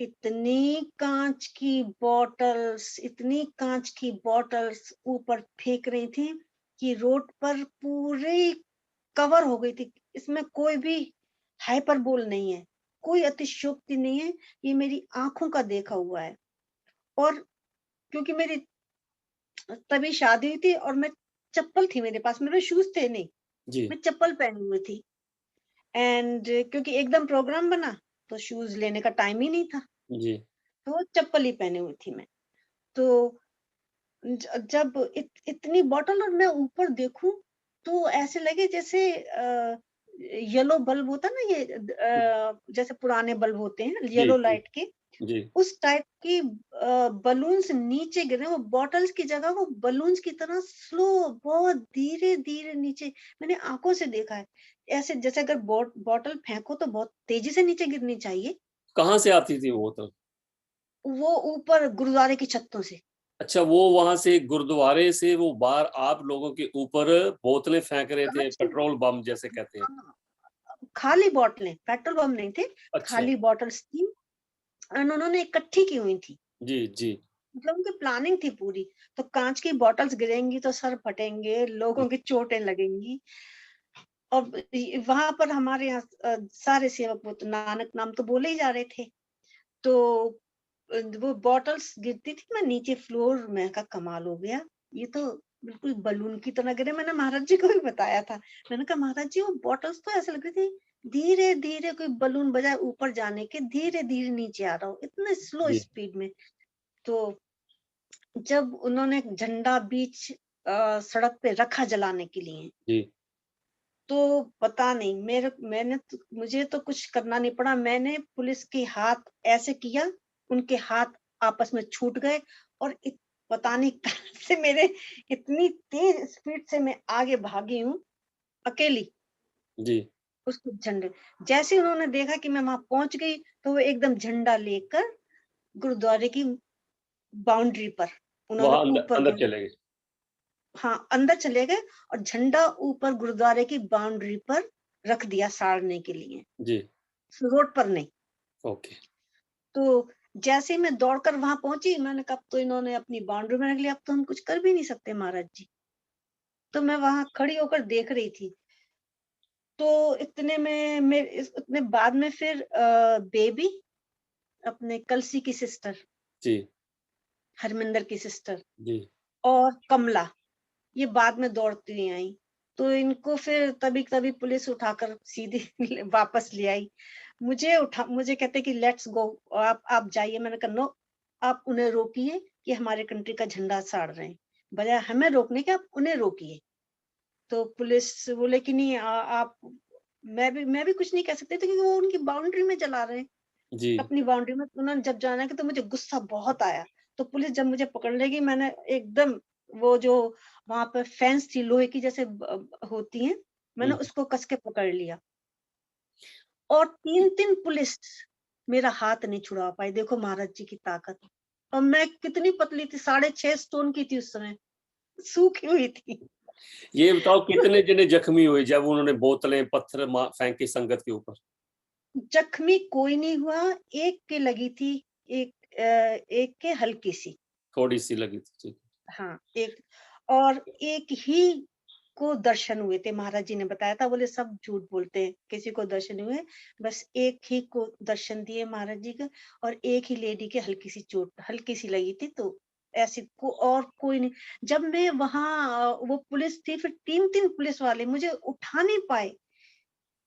इतनी कांच की बॉटल्स, इतनी कांच की बॉटल्स ऊपर फेंक रही थी कि रोड पर पूरी कवर हो गई थी। इसमें कोई भी हाइपरबोल नहीं है, कोई अतिशयोक्ति नहीं है, ये मेरी आंखों का देखा हुआ है। और क्योंकि मेरी तभी शादी हुई थी और मैं चप्पल थी मेरे पास, मेरे शूज थे नहीं,
जी
मैं चप्पल पहनी हुई थी। एंड क्योंकि एकदम प्रोग्राम बना तो शूज लेने का टाइम ही नहीं था,
जी
तो चप्पल ही पहनी हुई थी मैं। तो जब इतनी बॉटल और मैं ऊपर देखूं तो ऐसे लगे जैसे येलो बल्ब होता ना, ये जैसे पुराने बल्ब होते हैं
जी
येलो
जी
लाइट के,
जी
उस टाइप की बलून्स नीचे गिरे। वो बॉटल्स की जगह वो बलून्स की तरह स्लो, बहुत धीरे धीरे नीचे, मैंने आंखों से देखा है। ऐसे जैसे अगर बॉटल फेंको तो बहुत तेजी से नीचे गिरनी चाहिए,
कहाँ से आती थी वो तो?
वो ऊपर गुरुद्वारे की छतों से।
अच्छा, वो वहां से गुरुद्वारे से वो बाहर आप लोगों के ऊपर बोतलें फेंक रहे थे,
कांच की,
पेट्रोल बम जैसे कहते हैं।
हाँ, खाली बॉटलें, पेट्रोल बम नहीं थे,
अच्छा।
खाली बॉटल्स थी एंड उन्होंने इकट्ठी की हुई थी।
जी जी
मतलब उनकी प्लानिंग थी पूरी। तो कांच की बॉटल्स गिरेंगी तो सर फटेंगे, लोगों की चोटें लगेंगी। और वहां पर हमारे यहाँ सारे सेवक, वो तो नानक नाम तो बोले ही जा रहे थे। तो वो बॉटल्स गिरती थी, मैं नीचे फ्लोर में का कमाल हो गया, ये तो बिल्कुल बलून की तरह गिरे। मैंने महाराज जी को भी बताया था, मैंने कहा महाराज जी वो बॉटल्स तो ऐसे लग रही थी धीरे धीरे कोई बलून बजाय ऊपर जाने के, धीरे धीरे नीचे आ रहा हो, इतने स्लो
जी
स्पीड में। तो जब उन्होंने झंडा बीच सड़क पे रखा जलाने के लिए,
जी
तो पता नहीं मुझे तो कुछ करना नहीं पड़ा। मैंने पुलिस के हाथ ऐसे किया, उनके हाथ आपस में छूट गए और पता नहीं कहाँ से मेरे इतनी तेज स्पीड से मैं आगे भागी हूँ अकेली
जी
उस झंडे। जैसे ही उन्होंने देखा कि मैं वहां पहुंच गई, तो वो एकदम झंडा लेकर गुरुद्वारे की बाउंड्री पर उन्होंने
वहां अंदर
ऊपर
अंदर चले गए।
हाँ, अंदर चले गए और झंडा ऊपर गुरुद्वारे की बाउंड्री पर रख दिया साड़ने के लिए,
जी
रोड पर नहीं।
ओके।
तो जैसे ही मैं दौड़कर वहां पहुंची, मैंने कहा अब तो इन्होंने अपनी बाउंड्री में रख लिया, अब तो हम कुछ कर भी नहीं सकते महाराज जी। तो मैं वहां खड़ी होकर देख रही थी। तो इतने में इतने बाद में फिर बेबी, अपने कलसी की सिस्टर,
जी
हरमिंदर की सिस्टर,
जी
और कमला, ये बाद में दौड़ती हुई आई। तो इनको फिर तभी तभी पुलिस उठाकर सीधे वापस ले आई। मुझे कहते कि लेट्स गो, आप जाइए। मैंने कहा नो, आप उन्हें रोकिए, ये हमारे कंट्री का झंडा साड़ रहे हैं, बजाय हमें रोकने के आप उन्हें रोकिए। तो पुलिस बोले कि नहीं आप, मैं भी कुछ नहीं कह सकती थी क्योंकि वो उनकी बाउंड्री में चला रहे हैं।
जी,
अपनी बाउंड्री में उन्होंने जब जाना कि तो मुझे गुस्सा बहुत आया। तो पुलिस जब मुझे पकड़ लेगी मैंने एकदम वो जो वहाँ पे फेंस थी लोहे की जैसे होती हैं, मैंने
हुँ,
उसको कस के पकड़ लिया और 3-3 पुलिस मेरा हाथ नहीं छुड़ा पाई। देखो महाराज जी की ताकत। और मैं कितनी पतली थी, 6.5 स्टोन की थी उस समय, सूखी हुई थी।
ये बताओ कितने जने जख्मी हुए जब उन्होंने बोतलें, पत्थर फेंके संगत के ऊपर?
जख्मी कोई नहीं हुआ, एक के लगी थी, एक के हल्की सी।
थोड़ी-सी लगी थी, ठीक।
हाँ, एक और एक ही को दर्शन हुए थे, महाराज जी ने बताया था, बोले सब झूठ बोलते हैं, किसी को दर्शन नहीं हुए, बस एक ही को दर्शन दिए महाराज जी के और एक ही लेडी के हल्की सी चोट, हल्की सी लगी थी तो ऐसी को और कोई नहीं। जब मैं वहाँ वो पुलिस थी फिर 3-3 पुलिस वाले मुझे उठा नहीं पाए,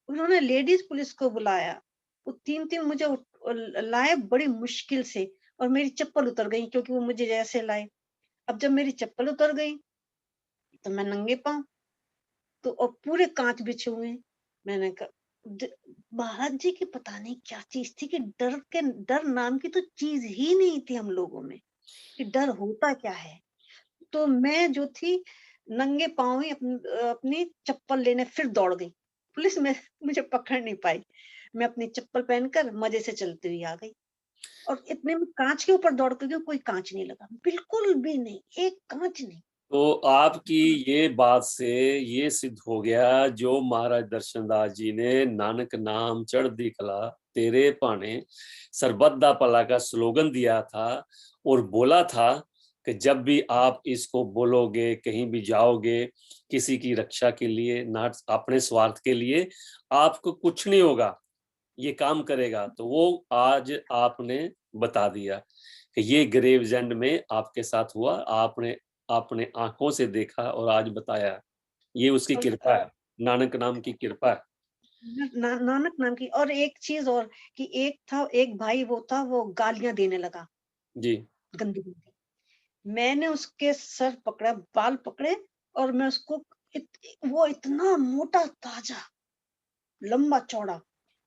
उन्होंने लेडीज़ पुलिस को बुलाया, वो 3-3 मुझे लाए बड़ी मुश्किल से और मेरी चप्पल उतर गई क्योंकि वो मुझे जैसे लाए। अब जब मेरी चप्पल उतर गई, तो मैं नंगे पाँव, तो पूरे काँच बिछे हुए हैं। मैंने कहा द महाराज जी की पता नहीं क्या चीज़ थी कि डर नाम की तो चीज़ ही नहीं थी हम लोगों में, कि डर होता क्या है? तो मैं जो थी नंगे पाँव ही अपनी चप्पल लेने फिर दौड़ गई। पुलिस में मुझे पकड़ नहीं पाई। मैं अपनी चप्पल पहनकर मज़े से चलती हुई आ गई और इतने में काँच के ऊपर दौड़ के गई, कोई काँच नहीं लगा, बिल्कुल भी नहीं, एक काँच नहीं।
तो आपकी ये बात से ये सिद्ध हो गया जो महाराज दर्शनदास जी ने नानक नाम चढ़दी कला तेरे भाने सरबत दा भला का स्लोगन दिया था और बोला था कि जब भी आप इसको बोलोगे, कहीं भी जाओगे, किसी की रक्षा के लिए, ना अपने स्वार्थ के लिए, आपको कुछ नहीं होगा, ये काम करेगा। तो वो आज आपने बता दिया कि ये ग्रेव्स एंड में आपके साथ हुआ, आपने आपने आंखों से देखा और आज बताया। ये उसकी
और
कृपा है, नानक नाम की कृपा है।
नानक नाम की और एक चीज़ और कि एक भाई वो था वो गालियाँ देने लगा,
जी,
गंदी-गंदी। मैंने उसके सर पकड़ा, बाल पकड़े और मैं उसको वो इतना मोटा ताजा, लंबा-चौड़ा,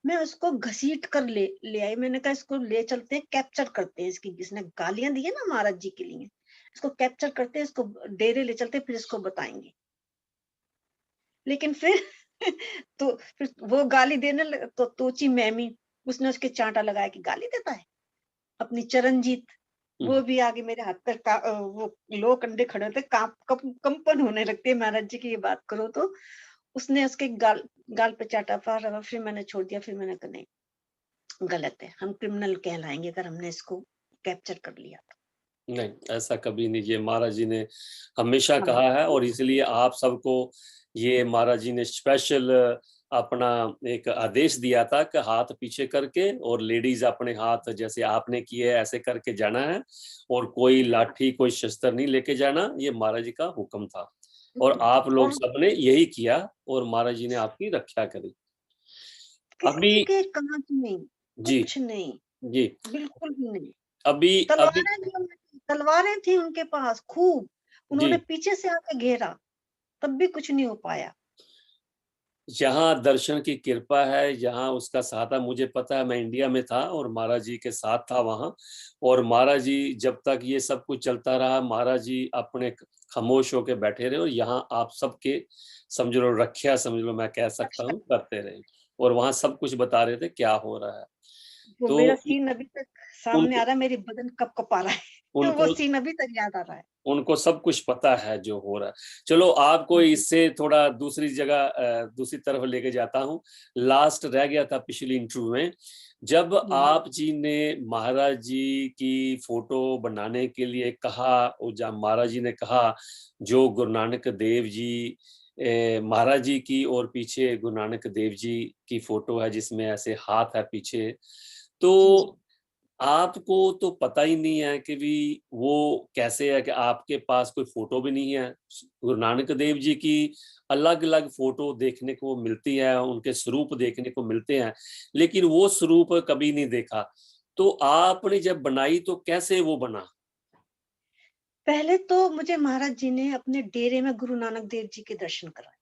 मैं उसको घसीट कर ले आई। मैंने कहा इसको ले चलते हैं, कैप्चर करते हैं इसकी, जिसने गालियाँ दी है ना महाराज जी के लिए, इसको कैप्चर करते हैं, इसको डेरे ले चलते हैं, फिर इसको बताएँगे। लेकिन फिर तो फिर वो गाली देने तो तोची मैमी, उसने उसके चांटा लगाया कि गाली देता है। अपनी चरणजीत,
हुँ,
वो भी आगे मेरे हाथ पर वो लो कंधे खड़े होते कंपन होने लगती है महाराज जी की ये बात करो तो। उसने उसके गाल गाल पे चाटा फिर मैंने छोड़ दिया, फिर मैंने कहा नहीं, गलत है, हम क्रिमिनल कहलाएँगे अगर हमने इसको कैप्चर कर लिया तो।
नहीं, ऐसा कभी नहीं, ये महाराज जी ने हमेशा
हाँ,
कहा है और इसलिए आप सबको ये महाराज जी ने स्पेशल अपना एक आदेश दिया था कि हाथ पीछे करके और लेडीज अपने हाथ जैसे आपने किए ऐसे करके जाना है और कोई लाठी, कोई शस्त्र नहीं लेके जाना, ये महाराज जी का हुक्म था। और आप लोग
और
सबने यही किया और महाराज जी ने आपकी रक्षा करी। अभी
किसी के काँच नहीं,
जी,
कुछ नहीं,
जी।
बिल्कुल भी नहीं।
अभी अभी
तलवारें थी उनके पास खूब,
जी।
उन्होंने पीछे से आके घेरा, तब भी कुछ नहीं हो पाया।
यहाँ दर्शन की कृपा है, यहाँ उसका सहारा मुझे पता है, मैं इंडिया में था और महाराज जी के साथ था वहाँ और महाराज जी जब तक ये सब कुछ चलता रहा, महाराज जी अपने खामोश होके बैठे रहे और यहाँ आप सबके समझ लो रक्षा समझ लो मैं कह सकता
अच्छा,
हूँ करते रहे और वहाँ सब कुछ बता रहे थे क्या हो रहा है।
वो मेरा
तो
सीन अभी तक सामने आ
उनको
रहा है, मेरी बदन कँप-कँपा रहा है। वो
उनको
सीन अभी तक याद आ रहा है।
उनको सब कुछ पता है जो हो रहा है। चलो आपको
जी,
इससे थोड़ा दूसरी जगह दूसरी तरफ लेके जाता हूँ। लास्ट रह गया था पिछली इंटरव्यू में, जब
हुँ,
आप जी ने महाराज जी की फोटो बनाने के लिए कहा और जब महाराज जी ने कहा जो गुरु नानक देव जी महाराज जी की और पीछे गुरु नानक देव जी की फोटो है जिसमें ऐसे हाथ है पीछे,
जी, जी।
तो आपको तो पता ही नहीं है कि भी वो कैसे है कि आपके पास कोई फोटो भी नहीं है। गुरु नानक देव जी की अलग-अलग फोटो देखने को मिलती है, उनके स्वरूप देखने को मिलते हैं, लेकिन वो स्वरूप कभी नहीं देखा। तो आपने जब बनाई तो कैसे वो बना?
पहले तो मुझे महाराज जी ने अपने डेरे में गुरु नानक देव जी के दर्शन कराए।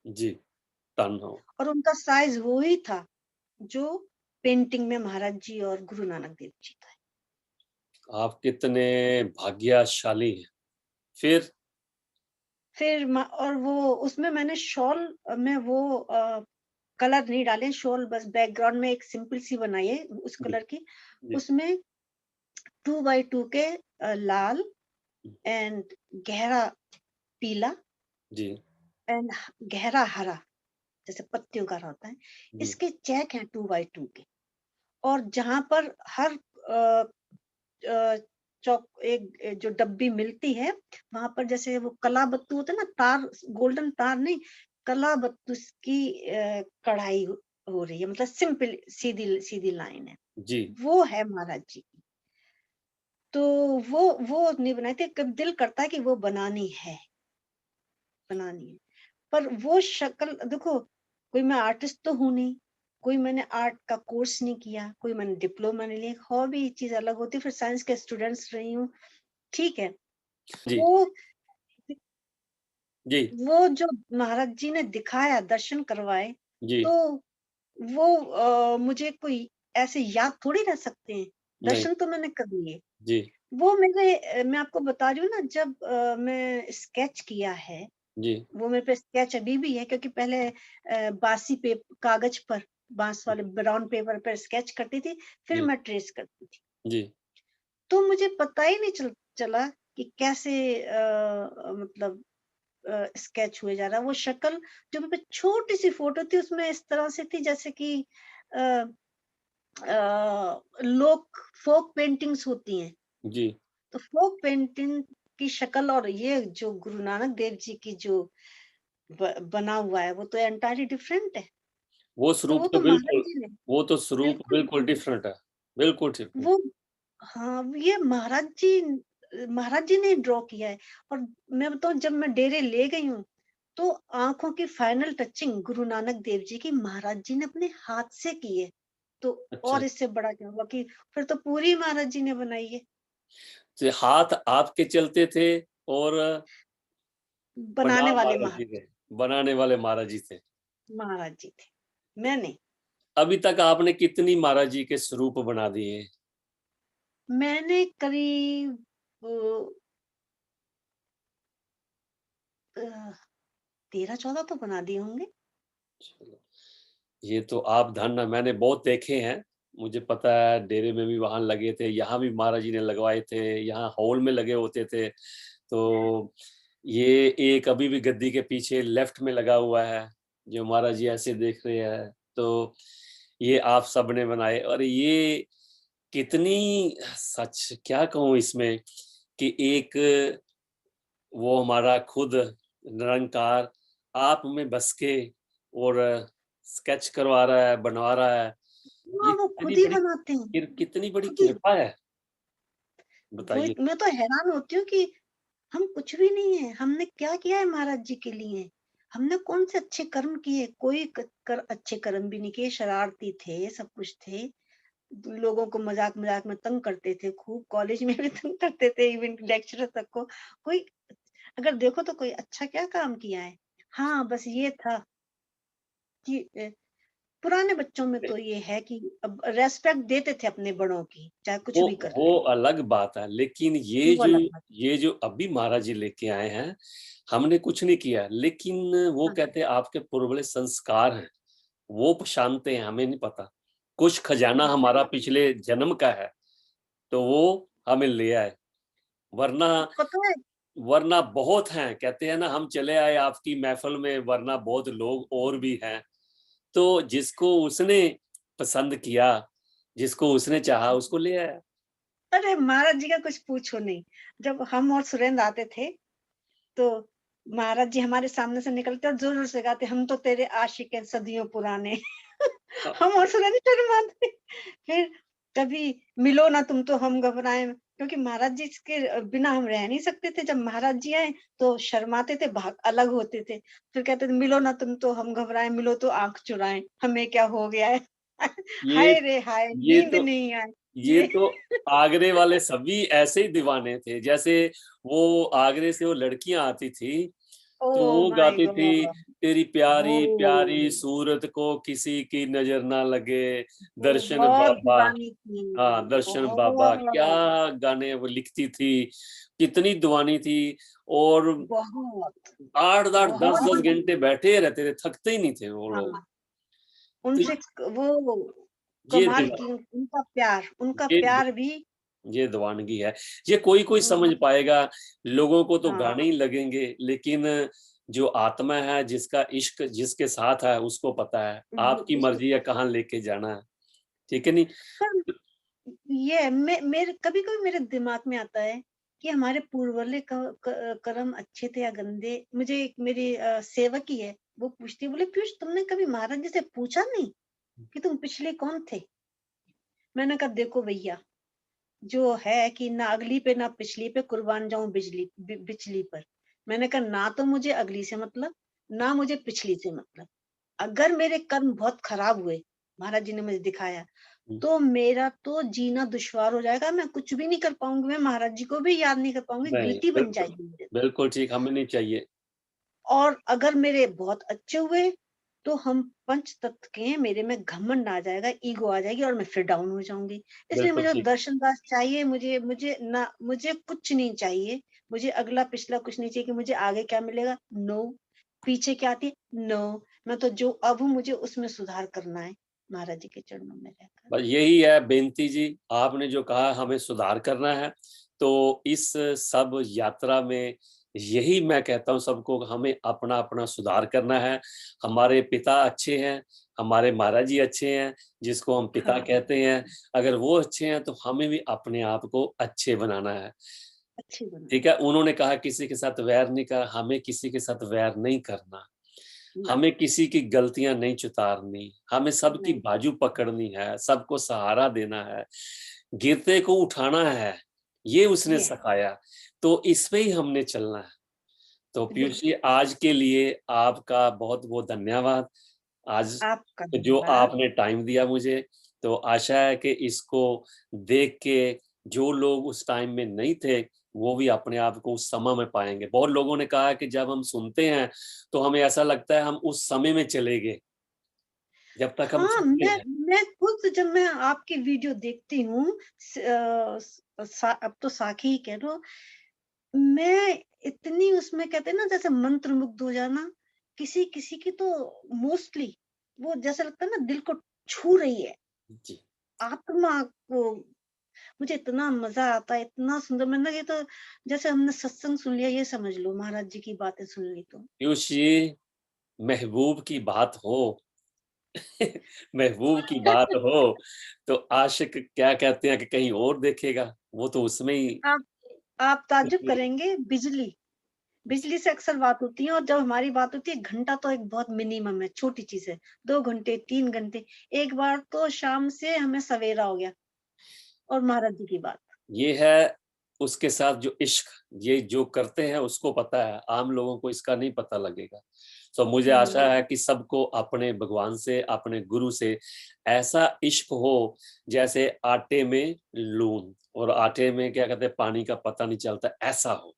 जी, धन हो।
और उनका साइज वो ही था जो पेंटिंग में महाराज जी और गुरु नानक देव जी का है।
आप कितने भाग्यशाली हैं। फिर
फिर और वो उसमें मैंने शॉल में वो कलर नहीं डाले, शॉल बस बैकग्राउंड में एक सिंपल सी बनाई है उस
जी,
कलर की।
जी,
उसमें 2 बाय 2 के लाल एंड गहरा पीला
जी,
एंड गहरा हरा, जैसे पत्तियों का होता है।
जी,
इसके चेक हैं 2 बाय 2 के। और जहाँ पर हर अ अ, चौक एक जो डब्बी मिलती है, वहाँ पर जैसे वो कलाबत्तू होता है ना, तार, गोल्डन तार नहीं, कलाबत्तू की कढ़ाई हो रही है, मतलब सिंपल सीधी सीधी लाइन है।
जी,
वो है महाराज जी की। तो वो नहीं बनाई थी, कब दिल करता है कि वो बनानी है। पर वो शक्ल देखो, कोई मैं आर्टिस्ट तो हूँ नहीं, कोई मैंने आर्ट का कोर्स नहीं किया, कोई मैंने डिप्लोमा नहीं लिया, हॉबी चीज़ अलग होती है, फिर साइंस के स्टूडेंट्स रही हूँ, ठीक है।
जी,
वो
जी,
वो जो महाराज जी ने दिखाया, दर्शन करवाए,
जी,
तो वो मुझे कोई ऐसे याद थोड़ी रह सकते हैं,
नहीं,
दर्शन तो मैंने कर लिए।
जी,
वो मेरे मैं आपको बता रही हूँ ना, जब मैं स्केच किया है,
जी,
वो मेरे पे स्केच अभी भी है, क्योंकि पहले बासी पे कागज पर, बाँस वाले ब्राउन पेपर पर स्केच करती थी, फिर
जी,
मैं ट्रेस करती थी।
जी,
तो मुझे पता ही नहीं चला कि कैसे मतलब स्केच हुए जा रहा है। वो शक्ल जो मेरे पे छोटी-सी फ़ोटो थी, उसमें इस तरह से थी जैसे कि अ लोक फ़ोक पेंटिंग्स होती हैं।
जी।
तो फ़ोक पेंटिंग की शक्ल और ये जो गुरु नानक देव जी की जो बना हुआ है, वो तो एंटायरली डिफरेंट है। तो वो तो महाराज जी ने
वो तो स्वरूप
बिल्कुल,
बिल्कुल डिफरेंट है। बिल्कुल ठीक।
वो हाँ, ये महाराज जी ने ड्रॉ किया है। और मैं बताऊँ, जब मैं डेरे ले गई हूँ, तो आँखों की फाइनल टचिंग गुरु नानक देव जी की महाराज जी ने अपने हाथ से की है। तो
अच्छा,
और इससे बड़ा क्या हुआ कि फिर तो पूरी महाराज जी ने बनाई है,
तो हाथ आपके चलते थे और
बनाने वाले
महाराज जी
महाराज,
थे, बनाने वाले महाराज जी थे।
महाराज जी थे, मैं नहीं।
अभी तक आपने कितनी महाराज जी के स्वरूप बना दिए?
मैंने करीब अ 13-14 तो बना दिए होंगे।
चलो, ये तो आप धन्य हैं, मैंने बहुत देखे हैं। मुझे पता है डेरे में भी वहाँ लगे थे, यहाँ भी महाराज जी ने लगवाए थे, यहाँ हॉल में लगे होते थे। तो ये एक अभी भी गद्दी के पीछे लेफ्ट में लगा हुआ है, जो महाराज जी ऐसे देख रहे हैं। तो ये आप सबने बनाए और ये कितनी सच क्या कहूँ इसमें कि एक वो हमारा खुद निरंकार आप में बस के और स्केच करवा रहा है, बनवा रहा है। ये
हाँ, वो खुद ही बनाते हैं,
कितनी बड़ी
खुद ही।
कृपा है,
वो
बताइए?
मैं तो हैरान होती हूँ कि हम कुछ भी नहीं है, हमने क्या किया है महाराज जी के लिए? हमने कौन से अच्छे कर्म किए? कोई अच्छे कर्म भी नहीं किए, शरारती थे, सब कुछ थे। लोगों को मजाक-मजाक में तंग करते थे, खूब कॉलेज में भी तंग करते थे, इवन लेक्चरर तक को। कोई अगर देखो तो कोई अच्छा क्या काम किया है? हाँ, बस ये था कि पुराने बच्चों में तो ये है कि अब रिस्पेक्ट देते थे अपने बड़ों की, चाहे कुछ भी कर
वो
लें,
अलग बात है, लेकिन
वो अलग बात।
ये जो अभी महाराज जी लेके आए हैं, हमने कुछ नहीं किया, लेकिन वो
हाँ,
कहते हैं आपके पूर्वले संस्कार हैं, वो शांत हैं, हमें नहीं पता। कुछ खजाना
हाँ।
हमारा पिछले जन्म का है, तो वो हमें ले आए, वरना
पता है,
वरना बहुत हैं, कहते हैं ना हम चले आए आपकी महफ़िल में वरना बहुत लोग और भी हैं। तो जिसको उसने पसंद किया, जिसको उसने चाहा उसको ले आया।
अरे महाराज जी का कुछ पूछो नहीं। जब हम और सुरेंद्र आते थे, तो महाराज जी हमारे सामने से निकलते और ज़ोर-ज़ोर से गाते, हम तो तेरे आशिक हैं सदियों पुराने।
अ,
हम और सुरेंद्र शर्माते। फिर कभी मिलो ना तुम तो हम घबराएँ, क्योंकि महाराज जी के बिना हम रह नहीं सकते थे। जब महाराज जी आए तो शर्माते थे, भाग अलग होते थे। फिर कहते थे, मिलो ना तुम तो हम घबराएँ, मिलो तो आँख चुराएँ, हमें क्या हो गया है?
ये
हाय रे हाय!
ये
नींद
तो
नहीं आई।
ये
ये
तो आगरे वाले सभी ऐसे ही दीवाने थे। जैसे वो आगरे से वो लड़कियाँ आती थी, तो
ओह
वो
माय
गाती थी,
गॉड!
तेरी प्यारी प्यारी
वो
सूरत को किसी की नजर ना लगे,
वो
दर्शन
बहुत
बाबा।
दीवानी थी,
हाँ, दर्शन बाबा, क्या
बहुत,
गाने वो लिखती थी, कितनी दीवानी थी। और
बहुत,
8-8
बहुत
10-10
दीवानी।
घंटे बैठे रहते थे, थकते ही नहीं थे वो लोग।
हाँ,
तो
उनसे वो
ये
कमाल
दीवा
की उनका
ये
प्यार भी।
ये दीवानगी है। ये कोई-कोई समझ
हाँ,
पाएगा, लोगों को तो गाने
हाँ,
ही लगेंगे, लेकिन जो आत्मा है, जिसका इश्क जिसके साथ है, उसको पता है,
वो
आपकी
उसको
मर्ज़ी है कहाँ लेके जाना है, ठीक है नहीं?
पर ये मेरे कभी-कभी मेरे दिमाग में आता है कि हमारे पूर्वले कर्म अच्छे थे या गंदे। मुझे एक मेरी सेवक ही है, वो पूछती है, बोले पीयूष तुमने कभी महाराज जी से पूछा नहीं कि तुम पिछले कौन थे? मैंने कहा देखो भैया, जो है कि ना अगली पे ना पिछली पे कुर्बान जाऊँ बिजली पर। मैंने कहा ना तो मुझे अगली से मतलब, ना मुझे पिछली से मतलब। अगर मेरे कर्म बहुत खराब हुए, महाराज जी ने मुझे दिखाया,
हुँ,
तो मेरा तो जीना दुश्वार हो जाएगा, मैं कुछ भी नहीं कर पाऊँगी, मैं महाराज जी को भी याद नहीं कर पाऊँगी,
नहीं,
गिल्टी बन
बिल्कुल,
जाएगी मेरे।
बिल्कुल ठीक, हमें नहीं चाहिए।
और अगर मेरे बहुत अच्छे हुए, तो हम पंच तत्व के हैं, मेरे में घमंड आ जाएगा, ईगो आ जाएगी और मैं फिर डाउन हो जाऊँगी। इसलिए
बिल्कुल
मुझे
ठीक।
दर्शन दास चाहिए, मुझे कुछ नहीं चाहिए। मुझे अगला-पिछला कुछ नहीं चाहिए कि मुझे आगे क्या मिलेगा? नो। पीछे क्या आती है? नो। मैं तो जो अब हूँ, मुझे उसमें सुधार करना है, महाराज जी के चरणों में रहकर।
बस यही है बेनती जी, आपने जो कहा हमें सुधार करना है, तो इस सब यात्रा में यही मैं कहता हूँ सबको, हमें अपना-अपना सुधार करना है। हमारे पिता अच्छे हैं, हमारे महाराज जी अच्छे हैं, जिसको हम पिता
हाँ,
कहते हैं, अगर वो अच्छे हैं तो हमें भी अपने आप को अच्छे बनाना है।
अच्छी बनाना
ठीक है? उन्होंने कहा किसी के साथ वैर नहीं करा, हमें किसी के साथ वैर नहीं करना।
ना,
हमें किसी की गलतियाँ नहीं चितारनी, हमें सबकी
नहीं,
बाजू पकड़नी है, सबको सहारा देना है, गिरते को उठाना है, ये उसने
ये है,
सिखाया, तो इस पे ही हमने चलना है। तो पीयूष जी
बिल्कुल।
आज के लिए आपका बहुत-बहुत धन्यवाद। आज
आपका
जो
धन्यवाद।
आपने टाइम दिया मुझे, तो आशा है कि इसको देख के जो लोग उस टाइम में नहीं थे, वो भी अपने आप को उस समय में पाएँगे। बहुत लोगों ने कहा है कि जब हम सुनते हैं, तो हमें ऐसा लगता है हम उस समय में चले गए, जब तक हम
हाँ,
सुनते हैं।
मैं खुद जब मैं आपकी वीडियो देखती हूँ, अब तो साखी ही कह लो, मैं इतनी उसमें कहते हैं ना जैसे मंत्रमुग्ध हो जाना, किसी-किसी की तो मोस्टली वो जैसा लगता है ना दिल को छू रही है,
जी,
आत्मा को। मुझे इतना मज़ा आता है, इतना सुंदर, मैंने ये तो जैसे हमने सत्संग सुन लिया ये समझ लो, महाराज जी की बातें सुन ली तो।
पीयूष जी, महबूब की बात हो महबूब की बात हो, तो आशिक क्या कहते हैं कि कहीं और देखेगा, वो तो उसमें ही
आप आप ताज्जुब करेंगे, बिजली बिजली से अक्सर बात होती है और जब हमारी बात होती है घंटा तो एक बहुत मिनिमम है, छोटी चीज़ है। 2 घंटे, 3 घंटे, एक बार तो शाम से हमें सवेरा हो गया और महाराज जी की बात।
ये है उसके साथ जो इश्क, ये जो करते हैं उसको पता है, आम लोगों को इसका नहीं पता लगेगा। तो मुझे आशा
हुँ,
है कि सबको अपने भगवान से, अपने गुरु से ऐसा इश्क हो जैसे आटे में लून, और आटे में क्या कहते हैं पानी का पता नहीं चलता, ऐसा हो,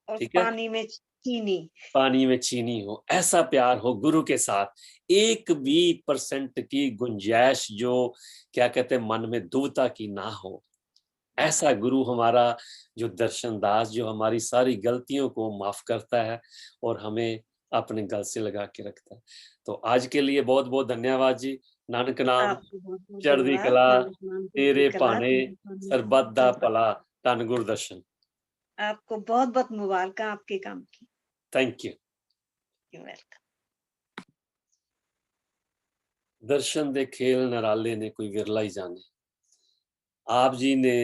और
ठीक है?
पानी में चीनी।
पानी में चीनी हो, ऐसा प्यार हो गुरु के साथ, 1 भी परसेंट की गुंजाइश जो क्या कहते हैं मन में दुविधा की ना हो। ऐसा गुरु हमारा जो दर्शन दास, जो हमारी सारी गलतियों को माफ करता है और हमें अपने गल से लगा के रखता है। तो आज के लिए बहुत-बहुत धन्यवाद जी। नानक नाम
आपको बहुत-बहुत
चढ़दी
धन्यवाद।
कला,
नानक नाम चढ़ती
तेरे
कला,
भाने
तेरे पानी
सरबत दा
सर्बत।
भला, धन गुरदर्शन।
आपको बहुत-बहुत मुबारकां आपके काम की।
Thank you.
You welcome.
दर्शन दे खेल निराले ने कोई विरला ही जाने। आप जी ने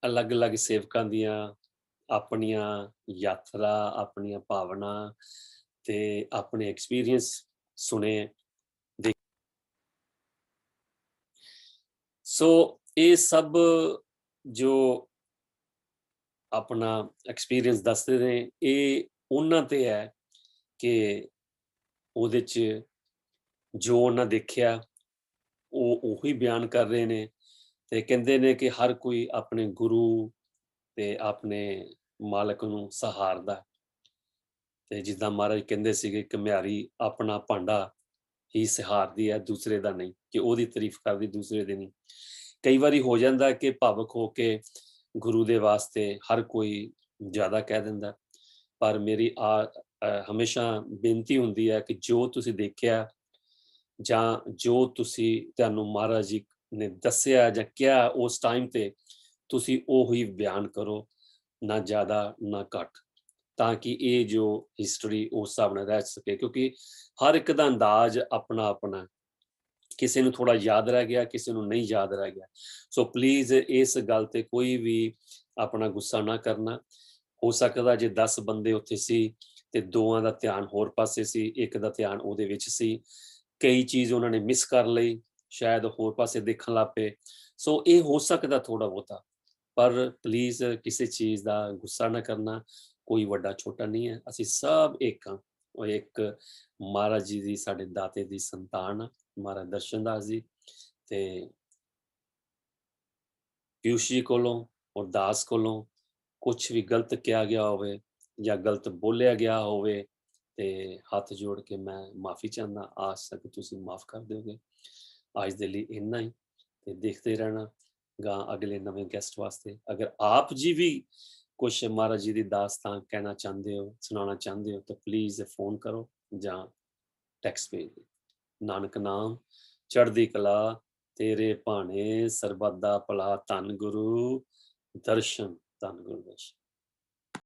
अलग-अलग सेवकां ਦੀਆਂ ਆਪਣੀਆਂ ਯਾਤਰਾ, ਆਪਣੀਆਂ ਭਾਵਨਾ ਤੇ ਆਪਣੇ ਐਕਸਪੀਰੀਅੰਸ ਸੁਣੇ। ਦੇ ਸੋ ਇਹ ਸਭ ਜੋ ਆਪਣਾ ਐਕਸਪੀਰੀਅੰਸ ਦੱਸਦੇ ਨੇ, ਇਹ ਉਹਨਾਂ ਤੇ ਹੈ ਕਿ ਉਹਦੇ 'ਚ ਜੋ ਉਹਨਾਂ ਦੇਖਿਆ, ਉਹ ਉਹੀ ਬਿਆਨ ਕਰ ਰਹੇ ਨੇ ਤੇ ਕਹਿੰਦੇ ਨੇ ਕਿ ਹਰ ਕੋਈ ਆਪਣੇ ਗੁਰੂ ਤੇ ਆਪਣੇ ਮਾਲਕ ਨੂੰ ਸਹਾਰਦਾ। ਤੇ ਜਿੱਦਾਂ ਮਹਾਰਾਜ ਕਹਿੰਦੇ ਸੀਗੇ ਘਮਿਆਰੀ ਆਪਣਾ ਭਾਂਡਾ ਹੀ ਸਹਾਰਦੀ ਹੈ, ਦੂਸਰੇ ਦਾ ਨਹੀਂ, ਕਿ ਉਹਦੀ ਤਾਰੀਫ਼ ਕਰਦੀ, ਦੂਸਰੇ ਦੀ ਨਹੀਂ। ਕਈ ਵਾਰੀ ਹੋ ਜਾਂਦਾ ਹੈ ਕਿ ਭਾਵੁਕ ਹੋ ਕੇ ਗੁਰੂ ਦੇ ਵਾਸਤੇ ਹਰ ਕੋਈ ਜ਼ਿਆਦਾ ਕਹਿ ਦਿੰਦਾ, ਪਰ ਮੇਰੀ ਹਮੇਸ਼ਾ ਬੇਨਤੀ ਹੁੰਦੀ ਹੈ ਕਿ ਜੋ ਤੁਸੀਂ ਦੇਖਿਆ ਜਾਂ ਜੋ ਤੁਹਾਨੂੰ ਮਹਾਰਾਜ ਜੀ ਨੇ ਦੱਸਿਆ ਜਾਂ ਕਿਹਾ ਉਸ ਟਾਈਮ ਤੇ, ਤੁਸੀਂ ਉਹੀ ਬਿਆਨ ਕਰੋ, ਨਾ ਜ਼ਿਆਦਾ ਨਾ ਘੱਟ, ਤਾਂ ਕਿ ਇਹ ਜੋ ਹਿਸਟਰੀ ਉਸ ਹਿਸਾਬ ਨਾਲ ਰਹਿ ਸਕੇ, ਕਿਉਂਕਿ ਹਰ ਇੱਕ ਦਾ ਅੰਦਾਜ਼ ਆਪਣਾ ਆਪਣਾ, ਕਿਸੇ ਨੂੰ ਥੋੜਾ ਯਾਦ ਰਹਿ ਗਿਆ, ਕਿਸੇ ਨੂੰ ਨਹੀਂ ਯਾਦ ਰਹਿ ਗਿਆ। ਸੋ ਪਲੀਜ਼ ਇਸ ਗੱਲ ਤੇ ਕੋਈ ਵੀ ਆਪਣਾ ਗੁੱਸਾ ਨਾ ਕਰਨਾ। ਹੋ ਸਕਦਾ ਜੇ 10 ਬੰਦੇ ਉੱਥੇ ਸੀ ਤੇ ਦੋਆਂ ਦਾ ਧਿਆਨ ਹੋਰ ਪਾਸੇ ਸੀ, ਇੱਕ ਦਾ ਧਿਆਨ ਉਹਦੇ ਵਿੱਚ ਸੀ, ਕਈ ਚੀਜ਼ ਉਹਨਾਂ ਨੇ ਮਿਸ ਕਰ ਲਈ, ਸ਼ਾਇਦ ਹੋਰ ਪਾਸੇ ਦੇਖਣ ਲੱਗ ਪਏ। ਸੋ ਇਹ ਹੋ ਸਕਦਾ ਥੋੜਾ ਬਹੁਤਾ, ਪਰ ਪਲੀਜ਼ ਕਿਸੇ ਚੀਜ਼ ਦਾ ਗੁੱਸਾ ਨਾ ਕਰਨਾ, ਕੋਈ ਵੱਡਾ ਛੋਟਾ ਨਹੀਂ ਹੈ, ਅਸੀਂ ਸਭ ਇੱਕ ਹਾਂ। ਉਹ ਇੱਕ ਮਹਾਰਾਜ ਜੀ ਦੀ, ਸਾਡੇ ਦਾਤੇ ਦੀ ਸੰਤਾਨ ਆ, ਮਹਾਰਾਜ ਦਰਸ਼ਨਦਾਸ ਜੀ ਤੇ ਪਿਊਸ਼ ਜੀ ਕੋਲੋਂ ਔਰ ਦਾਸ ਕੋਲੋਂ ਕੁਛ ਵੀ ਗਲਤ ਕਿਹਾ ਗਿਆ ਹੋਵੇ ਜਾਂ ਗਲਤ ਬੋਲਿਆ ਗਿਆ ਹੋਵੇ ਤੇ ਹੱਥ ਜੋੜ ਕੇ ਮੈਂ ਮਾਫੀ ਚਾਹੁੰਦਾ, ਆਸ ਹੈ ਕਿ ਤੁਸੀਂ ਮਾਫ ਕਰ ਦਿਓਗੇ। ਅੱਜ ਦੇ ਲਈ ਇੰਨਾ ਹੀ, ਤੇ ਦੇਖਦੇ ਰਹਿਣਾ ਗਾਂ ਅਗਲੇ ਨਵੇਂ ਗੈਸਟ ਵਾਸਤੇ। ਅਗਰ ਆਪ ਜੀ ਵੀ ਕੁਛ ਮਹਾਰਾਜ ਜੀ ਦੀ ਦਾਸਤਾਨ ਕਹਿਣਾ ਚਾਹੁੰਦੇ ਹੋ, ਸੁਣਾਉਣਾ ਚਾਹੁੰਦੇ ਹੋ, ਤਾਂ ਪਲੀਜ਼ ਫੋਨ ਕਰੋ ਜਾਂ ਟੈਕਸਟ ਭੇਜ ਦਿਓ। ਨਾਨਕ ਨਾਮ ਚੜ੍ਹਦੀ ਕਲਾ, ਤੇਰੇ ਭਾਣੇ ਸਰਬੱਤ ਦਾ ਭਲਾ, ਧੰਨ ਗੁਰੂ ਦਰਸ਼ਨ, ਧੰਨ ਗੁਰੂ ਦਰਸ਼ਨ।